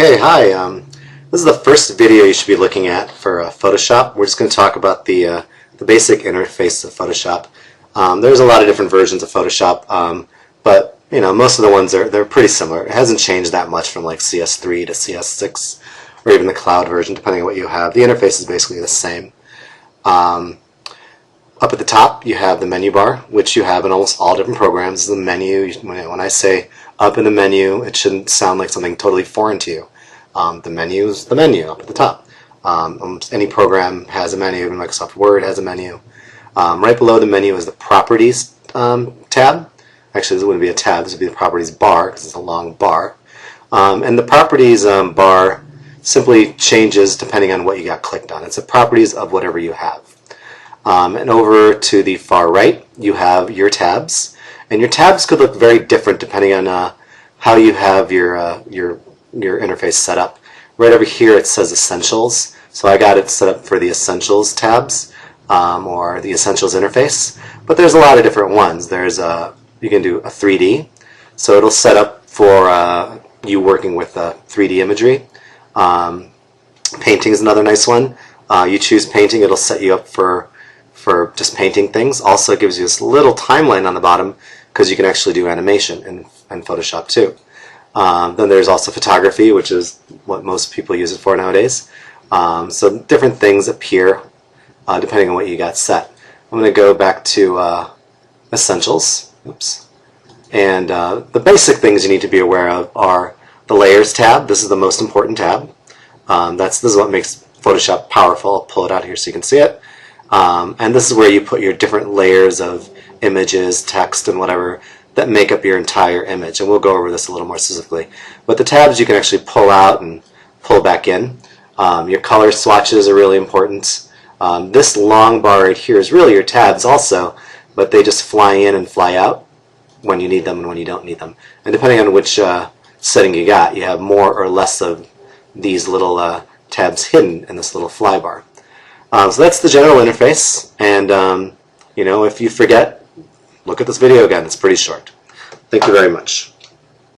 Okay, hi. This is the first video you should be looking at for Photoshop. We're just going to talk about the basic interface of Photoshop. There's a lot of different versions of Photoshop, but most of the ones they're pretty similar. It hasn't changed that much from like CS3 to CS6 or even the cloud version, depending on what you have. The interface is basically the same. Up at the top, you have the menu bar, which you have in almost all different programs. The menu, when I say up in the menu, it shouldn't sound like something totally foreign to you. The menu is the menu up at the top. Almost any program has a menu. Even Microsoft Word has a menu. Right below the menu is the Properties tab. Actually, this wouldn't be a tab. This would be the Properties bar because it's a long bar. And the Properties bar simply changes depending on what you got clicked on. It's the properties of whatever you have. And over to the far right, you have your tabs. And your tabs could look very different depending on how you have your interface set up. Right over here it says Essentials. So I got it set up for the Essentials tabs or the Essentials interface. But there's a lot of different ones. There's you can do a 3D. So it'll set up for you working with 3D imagery. Painting is another nice one. You choose painting, it'll set you up for just painting things. Also, it gives you this little timeline on the bottom because you can actually do animation in Photoshop too. Then there's also photography, which is what most people use it for nowadays. So different things appear depending on what you got set. I'm going to go back to Essentials. Oops. And the basic things you need to be aware of are the Layers tab. This is the most important tab. This is what makes Photoshop powerful. I'll pull it out here so you can see it. And this is where you put your different layers of images, text, and whatever that make up your entire image. And we'll go over this a little more specifically. But the tabs you can actually pull out and pull back in. Your color swatches are really important. This long bar right here is really your tabs also, but they just fly in and fly out when you need them and when you don't need them. And depending on which setting you got, you have more or less of these little tabs hidden in this little fly bar. So that's the general interface, and if you forget, look at this video again. It's pretty short. Thank you very much.